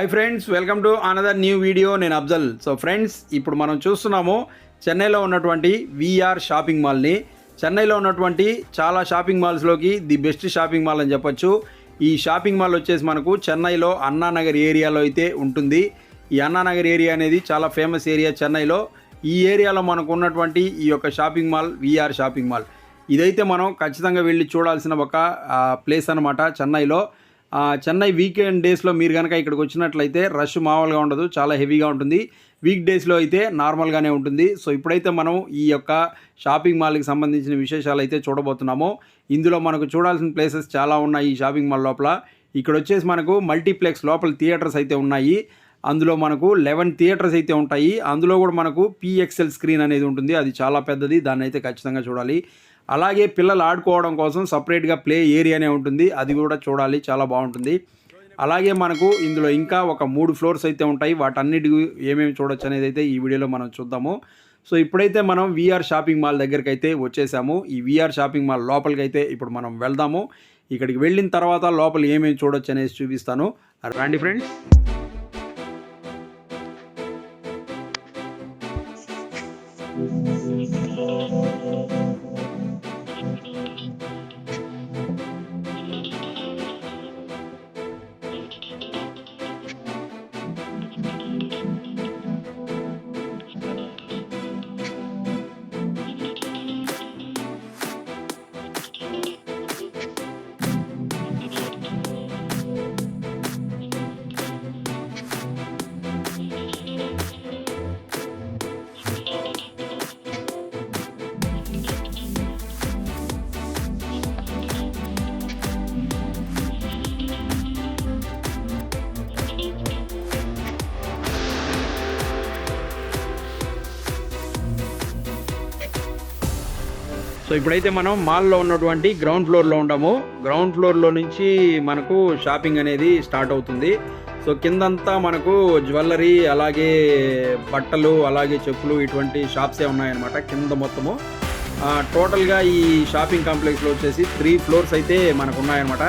Hi friends, welcome to another new video. నేను Afzal. So friends, ఇప్పుడు మనం చూస్తున్నాము చెన్నైలో ఉన్నటువంటి విఆర్ షాపింగ్ మాల్ని. చెన్నైలో ఉన్నటువంటి చాలా షాపింగ్ మాల్స్లోకి ది బెస్ట్ షాపింగ్ మాల్ అని చెప్పొచ్చు. ఈ షాపింగ్ మాల్ వచ్చేసి మనకు చెన్నైలో అన్నానగర్ ఏరియాలో అయితే ఉంటుంది. ఈ అన్నానగర్ ఏరియా అనేది చాలా ఫేమస్ ఏరియా చెన్నైలో. ఈ ఏరియాలో మనకు ఉన్నటువంటి ఈ యొక్క shopping mall VR shopping mall. ఇదైతే మనం ఖచ్చితంగా వెళ్ళి చూడాల్సిన ఒక ప్లేస్ అనమాట చెన్నైలో. చెన్నై వీకెండ్ డేస్లో మీరు కనుక ఇక్కడికి వచ్చినట్లయితే రష్ మామూలుగా ఉండదు, చాలా హెవీగా ఉంటుంది. వీక్ డేస్లో అయితే నార్మల్గానే ఉంటుంది. సో ఇప్పుడైతే మనం ఈ యొక్క షాపింగ్ మాల్కి సంబంధించిన విశేషాలు అయితే చూడబోతున్నాము. ఇందులో మనకు చూడాల్సిన ప్లేసెస్ చాలా ఉన్నాయి ఈ షాపింగ్ మాల్ లోపల. ఇక్కడ వచ్చేసి మనకు మల్టీప్లెక్స్ లోపల థియేటర్స్ అయితే ఉన్నాయి. అందులో మనకు 11 థియేటర్స్ అయితే ఉంటాయి. అందులో కూడా మనకు పిఎక్స్ఎల్ స్క్రీన్ అనేది ఉంటుంది. అది చాలా పెద్దది, దాన్ని అయితే ఖచ్చితంగా చూడాలి. అలాగే పిల్లలు ఆడుకోవడం కోసం సపరేట్గా ప్లే ఏరియానే ఉంటుంది, అది కూడా చూడాలి, చాలా బాగుంటుంది. అలాగే మనకు ఇందులో ఇంకా ఒక 3 ఫ్లోర్స్ అయితే ఉంటాయి. వాటన్నిటికి ఏమేమి చూడొచ్చు అనేది అయితే ఈ వీడియోలో మనం చూద్దాము. సో ఇప్పుడైతే మనం విఆర్ షాపింగ్ మాల్ దగ్గరికి అయితే వచ్చేసాము. ఈ విఆర్ షాపింగ్ మాల్ లోపలికి అయితే ఇప్పుడు మనం వెళ్దాము. ఇక్కడికి వెళ్ళిన తర్వాత లోపల ఏమేమి చూడొచ్చు అనేది చూపిస్తాను. రండి ఫ్రెండ్స్. సో ఇప్పుడైతే మనం మాల్లో ఉన్నటువంటి గ్రౌండ్ ఫ్లోర్లో ఉంటాము. గ్రౌండ్ ఫ్లోర్లో నుంచి మనకు షాపింగ్ అనేది స్టార్ట్ అవుతుంది. సో కిందంతా మనకు జ్యువెలరీ, అలాగే బట్టలు, అలాగే చెప్పులు, ఇటువంటి షాప్సే ఉన్నాయన్నమాట కింద మొత్తము. టోటల్గా ఈ షాపింగ్ కాంప్లెక్స్లో వచ్చేసి 3 ఫ్లోర్స్ అయితే మనకు ఉన్నాయన్నమాట.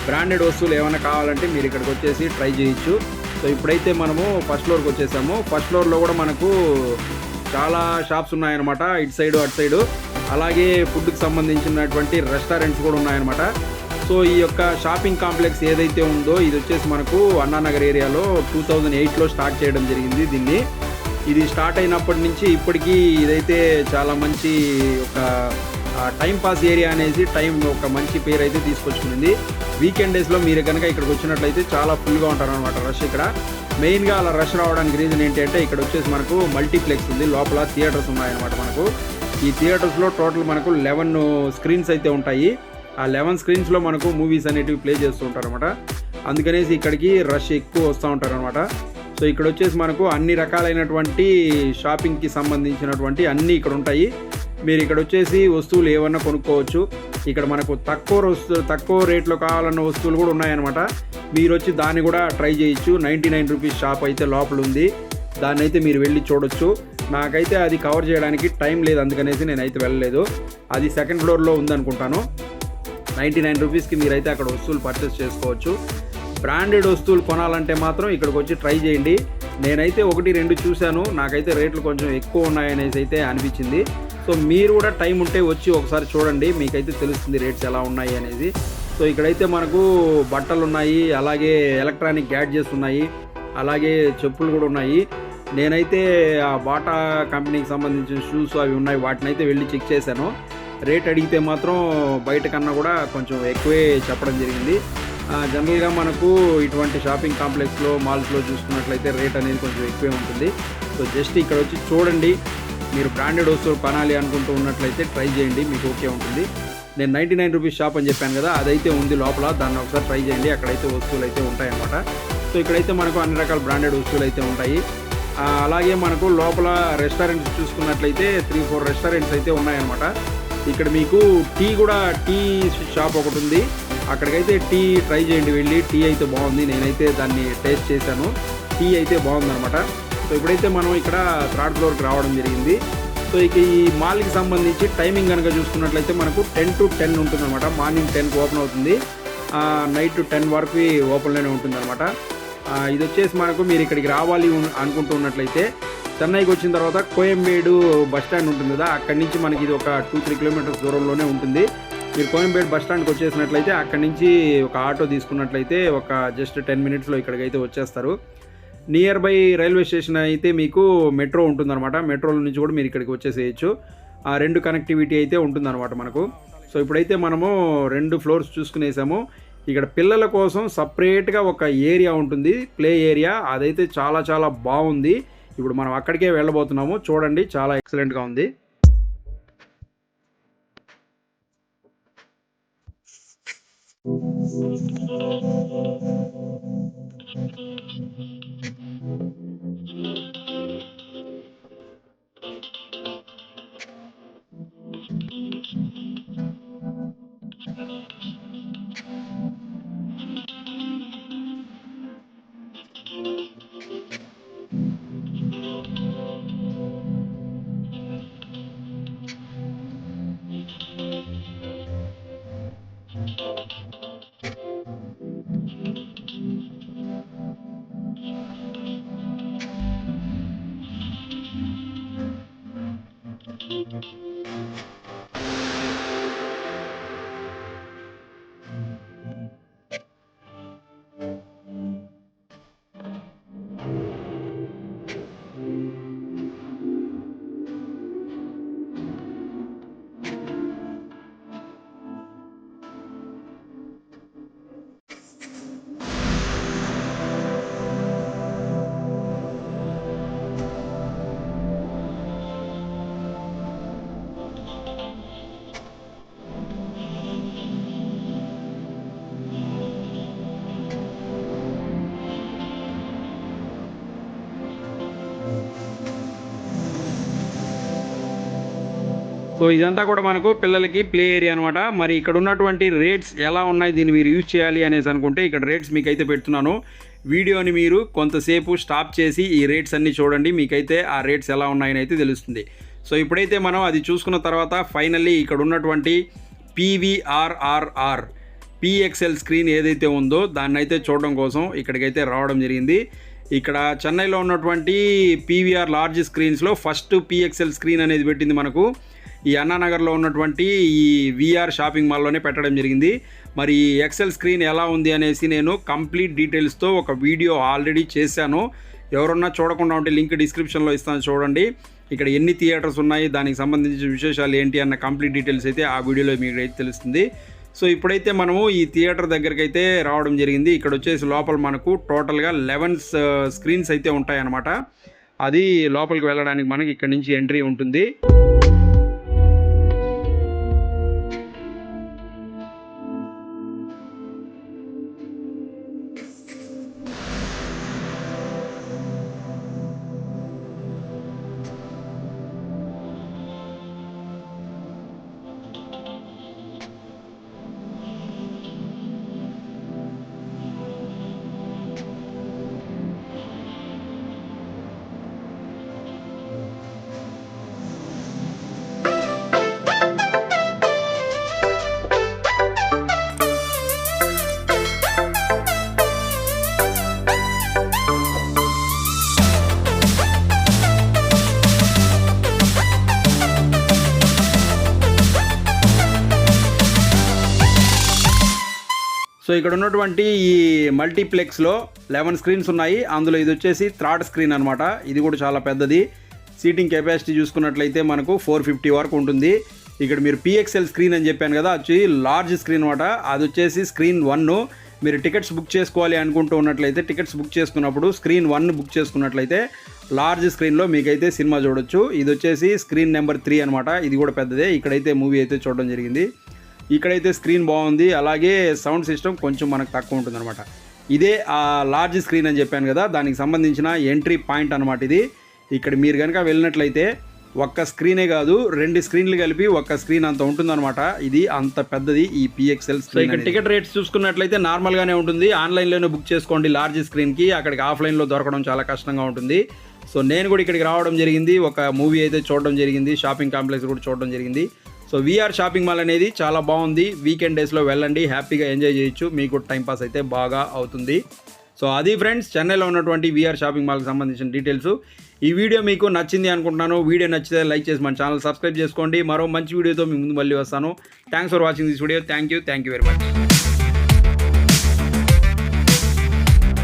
బ్రాండెడ్ వస్తువులు ఏమైనా కావాలంటే మీరు ఇక్కడికి వచ్చేసి ట్రై చేయొచ్చు. సో ఇప్పుడైతే మనము ఫస్ట్ ఫ్లోర్కి వచ్చేసాము. ఫస్ట్ ఫ్లోర్లో కూడా మనకు చాలా షాప్స్ ఉన్నాయన్నమాట, ఇటు సైడు అటు సైడు. అలాగే ఫుడ్కి సంబంధించినటువంటి రెస్టారెంట్స్ కూడా ఉన్నాయన్నమాట. సో ఈ యొక్క షాపింగ్ కాంప్లెక్స్ ఏదైతే ఉందో ఇది వచ్చేసి మనకు అన్నానగర్ ఏరియాలో 2008లో స్టార్ట్ చేయడం జరిగింది దీన్ని. ఇది స్టార్ట్ అయినప్పటి నుంచి ఇప్పటికీ ఇదైతే చాలా మంచి ఒక టైం పాస్ ఏరియా అనేసి ఒక మంచి పేరు అయితే తీసుకొచ్చుకుంది. వీకెండ్ డేస్లో మీరు కనుక ఇక్కడికి వచ్చినట్లయితే చాలా ఫుల్గా ఉంటారు అనమాట రష్. ఇక్కడ మెయిన్గా అలా రష్ రావడానికి రీజన్ ఏంటంటే ఇక్కడ వచ్చేసి మనకు మల్టీప్లెక్స్ ఉంది, లోపల థియేటర్స్ ఉన్నాయన్నమాట. మనకు ఈ థియేటర్స్లో టోటల్ మనకు 11 స్క్రీన్స్ అయితే ఉంటాయి. ఆ 11 స్క్రీన్స్లో మనకు మూవీస్ అనేటివి ప్లే చేస్తూ ఉంటారు అనమాట. అందుకనేసి ఇక్కడికి రష్ ఎక్కువ వస్తూ ఉంటారు అనమాట. సో ఇక్కడ వచ్చేసి మనకు అన్ని రకాలైనటువంటి షాపింగ్కి సంబంధించినటువంటి అన్నీ ఇక్కడ ఉంటాయి. మీరు ఇక్కడ వచ్చేసి వస్తువులు ఏమన్నా కొనుక్కోవచ్చు. ఇక్కడ మనకు తక్కువ రేట్లో కావాలన్న వస్తువులు కూడా ఉన్నాయన్నమాట. మీరు వచ్చి దాన్ని కూడా ట్రై చేయొచ్చు. 99 రూపీస్ షాప్ అయితే లోపల ఉంది, దాన్ని అయితే మీరు వెళ్ళి చూడొచ్చు. నాకైతే అది కవర్ చేయడానికి టైం లేదు, అందుకనేసి నేనైతే వెళ్ళలేదు. అది సెకండ్ ఫ్లోర్లో ఉందనుకుంటాను. 99 రూపీస్కి మీరైతే అక్కడ వస్తువులు పర్చేస్ చేసుకోవచ్చు. బ్రాండెడ్ వస్తువులు కొనాలంటే మాత్రం ఇక్కడికి వచ్చి ట్రై చేయండి. నేనైతే 1-2 చూశాను, నాకైతే రేట్లు కొంచెం ఎక్కువ ఉన్నాయనేసి అయితే అనిపించింది. సో మీరు కూడా టైం ఉంటే వచ్చి ఒకసారి చూడండి, మీకైతే తెలుస్తుంది రేట్స్ ఎలా ఉన్నాయి అనేది. సో ఇక్కడైతే మనకు బట్టలు ఉన్నాయి, అలాగే ఎలక్ట్రానిక్ గ్యాడ్జెట్స్ ఉన్నాయి, అలాగే చెప్పులు కూడా ఉన్నాయి. నేనైతే ఆ బాటా కంపెనీకి సంబంధించిన షూస్ అవి ఉన్నాయి, వాటిని అయితే వెళ్ళి చెక్ చేశాను. రేట్ అడిగితే మాత్రం బయట కన్నా కూడా కొంచెం ఎక్కువే చెప్పడం జరిగింది. జనరల్గా మనకు ఇటువంటి షాపింగ్ కాంప్లెక్స్లో మాల్స్లో చూసుకున్నట్లయితే రేట్ అనేది కొంచెం ఎక్కువే ఉంటుంది. సో జస్ట్ ఇక్కడ వచ్చి చూడండి. మీరు బ్రాండెడ్ వస్తువులు కొనాలి అనుకుంటూ ఉన్నట్లయితే ట్రై చేయండి, మీకు ఓకే ఉంటుంది. నేను 99 రూపీస్ షాప్ అని చెప్పాను కదా, అదైతే ఉంది లోపల, దాన్ని ఒకసారి ట్రై చేయండి. అక్కడైతే వస్తువులు అయితే ఉంటాయన్నమాట. సో ఇక్కడైతే మనకు అన్ని రకాల బ్రాండెడ్ వస్తువులు అయితే ఉంటాయి. అలాగే మనకు లోపల రెస్టారెంట్స్ చూసుకున్నట్లయితే 3-4 రెస్టారెంట్స్ అయితే ఉన్నాయన్నమాట. ఇక్కడ మీకు టీ షాప్ ఒకటి ఉంది, అక్కడికైతే టీ ట్రై చేయండి వెళ్ళి. టీ అయితే బాగుంది, నేనైతే దాన్ని టేస్ట్ చేశాను, టీ అయితే బాగుందన్నమాట. సో ఇప్పుడైతే మనం ఇక్కడ 3rd ఫ్లోర్కి రావడం జరిగింది. సో ఇక ఈ మాల్కి సంబంధించి టైమింగ్ కనుక చూసుకున్నట్లయితే మనకు 10 to 10 ఉంటుందన్నమాట. మార్నింగ్ 10కి ఓపెన్ అవుతుంది, నైట్ 10 వరకు ఓపెన్లోనే ఉంటుందన్నమాట. ఇది వచ్చేసి మనకు మీరు ఇక్కడికి రావాలి అనుకుంటున్నట్లయితే చెన్నైకి వచ్చిన తర్వాత కోయంబేడు బస్ స్టాండ్ ఉంటుంది కదా, అక్కడి నుంచి మనకి ఇది ఒక 2-3 కిలోమీటర్స్ దూరంలోనే ఉంటుంది. మీరు కోయంబేడు బస్ స్టాండ్కి వచ్చేసినట్లయితే అక్కడి నుంచి ఒక ఆటో తీసుకున్నట్లయితే ఒక జస్ట్ 10 మినిట్స్లో ఇక్కడికైతే వచ్చేస్తారు. నియర్ బై రైల్వే స్టేషన్ అయితే మీకు మెట్రో ఉంటుందన్నమాట. మెట్రోల నుంచి కూడా మీరు ఇక్కడికి వచ్చేసేయచ్చు. ఆ 2 కనెక్టివిటీ అయితే ఉంటుందన్నమాట మనకు. సో ఇప్పుడైతే మనము 2 ఫ్లోర్స్ చూసుకునేసాము. ఇక్కడ పిల్లల కోసం సపరేట్గా ఒక ఏరియా ఉంటుంది, ప్లే ఏరియా. అదైతే చాలా చాలా బాగుంది. ఇప్పుడు మనం అక్కడికే వెళ్ళబోతున్నాము. చూడండి, చాలా ఎక్సలెంట్గా ఉంది. సో ఇదంతా కూడా మనకు పిల్లలకి ప్లే ఏరియా అనమాట. మరి ఇక్కడ ఉన్నటువంటి రేట్స్ ఎలా ఉన్నాయి, దీన్ని మీరు యూజ్ చేయాలి అనేసి అనుకుంటే ఇక్కడ రేట్స్ మీకైతే పెడుతున్నాను. వీడియోని మీరు కొంతసేపు స్టాప్ చేసి ఈ రేట్స్ అన్నీ చూడండి, మీకైతే ఆ రేట్స్ ఎలా ఉన్నాయని అయితే తెలుస్తుంది. సో ఇప్పుడైతే మనం అది చూసుకున్న తర్వాత ఫైనల్లీ ఇక్కడ ఉన్నటువంటి PVRRR PXL స్క్రీన్ ఏదైతే ఉందో దాన్ని అయితే చూడడం కోసం ఇక్కడికైతే రావడం జరిగింది. ఇక్కడ చెన్నైలో ఉన్నటువంటి PVR లార్జ్ స్క్రీన్స్లో ఫస్ట్ PXL స్క్రీన్ అనేది పెట్టింది మనకు ఈ అన్నానగర్లో ఉన్నటువంటి ఈ VR షాపింగ్ మాల్లోనే పెట్టడం జరిగింది. మరి ఈ ఎక్సెల్ స్క్రీన్ ఎలా ఉంది అనేసి నేను కంప్లీట్ డీటెయిల్స్తో ఒక వీడియో ఆల్రెడీ చేశాను. ఎవరన్నా చూడకుండా ఉంటే లింక్ డిస్క్రిప్షన్లో ఇస్తాను, చూడండి. ఇక్కడ ఎన్ని థియేటర్స్ ఉన్నాయి, దానికి సంబంధించిన విశేషాలు ఏంటి అన్న కంప్లీట్ డీటెయిల్స్ అయితే ఆ వీడియోలో మీకు అయితే తెలుస్తుంది. సో ఇప్పుడైతే మనము ఈ థియేటర్ దగ్గరికి అయితే రావడం జరిగింది. ఇక్కడ వచ్చేసి లోపల మనకు టోటల్గా 11 స్క్రీన్స్ అయితే ఉంటాయన్నమాట. అది లోపలికి వెళ్ళడానికి మనకి ఇక్కడ నుంచి ఎంట్రీ ఉంటుంది. సో ఇక్కడ ఉన్నటువంటి ఈ మల్టీప్లెక్స్లో 11 స్క్రీన్స్ ఉన్నాయి. అందులో ఇది వచ్చేసి థర్డ్ స్క్రీన్ అనమాట. ఇది కూడా చాలా పెద్దది. సీటింగ్ కెపాసిటీ చూసుకున్నట్లయితే మనకు 450 వరకు ఉంటుంది. ఇక్కడ మీరు PXL స్క్రీన్ అని చెప్పాను కదా, వచ్చి లార్జ్ స్క్రీన్ అనమాట. అది వచ్చేసి స్క్రీన్ 1. మీరు టికెట్స్ బుక్ చేసుకోవాలి అనుకుంటూ ఉన్నట్లయితే టికెట్స్ బుక్ చేసుకున్నప్పుడు స్క్రీన్ 1 బుక్ చేసుకున్నట్లయితే లార్జ్ స్క్రీన్లో మీకైతే సినిమా చూడొచ్చు. ఇది వచ్చేసి స్క్రీన్ నెంబర్ 3 అనమాట. ఇది కూడా పెద్దదే. ఇక్కడైతే మూవీ అయితే చూడడం జరిగింది. ఇక్కడైతే స్క్రీన్ బాగుంది. అలాగే సౌండ్ సిస్టమ్ కొంచెం మనకు తక్కువ ఉంటుందన్నమాట. ఇదే ఆ లార్జ్ స్క్రీన్ అని చెప్పాను కదా, దానికి సంబంధించిన ఎంట్రీ పాయింట్ అనమాట ఇది. ఇక్కడ మీరు కనుక వెళ్ళినట్లయితే ఒక్క స్క్రీనే కాదు, 2 స్క్రీన్లు కలిపి ఒక్క స్క్రీన్ అంత ఉంటుందన్నమాట. ఇది అంత పెద్దది ఈ PXL స్క్రీన్. ఇక్కడ టికెట్ రేట్స్ చూసుకున్నట్లయితే నార్మల్గానే ఉంటుంది. ఆన్లైన్లోనే బుక్ చేసుకోండి లార్జ్ స్క్రీన్కి. అక్కడికి ఆఫ్లైన్లో దొరకడం చాలా కష్టంగా ఉంటుంది. సో నేను కూడా ఇక్కడికి రావడం జరిగింది, ఒక మూవీ అయితే చూడడం జరిగింది, షాపింగ్ కాంప్లెక్స్ కూడా చూడడం జరిగింది. సో VR షాపింగ్ మాల్ అనేది చాలా బాగుంది. వీకెండ్ డేస్లో వెళ్ళండి, హ్యాపీగా ఎంజాయ్ చేయొచ్చు, మీకు టైంపాస్ అయితే బాగా అవుతుంది. సో అది ఫ్రెండ్స్ చెన్నైలో ఉన్నటువంటి వీఆర్ షాపింగ్ మాల్కి సంబంధించిన డీటెయిల్స్. ఈ వీడియో మీకు నచ్చింది అనుకుంటున్నాను. వీడియో నచ్చితే లైక్ చేసి మన ఛానల్ సబ్స్క్రైబ్ చేసుకోండి. మరో మంచి వీడియోతో మీ ముందు మళ్ళీ వస్తాను. Thanks for watching this video. Thank you very much.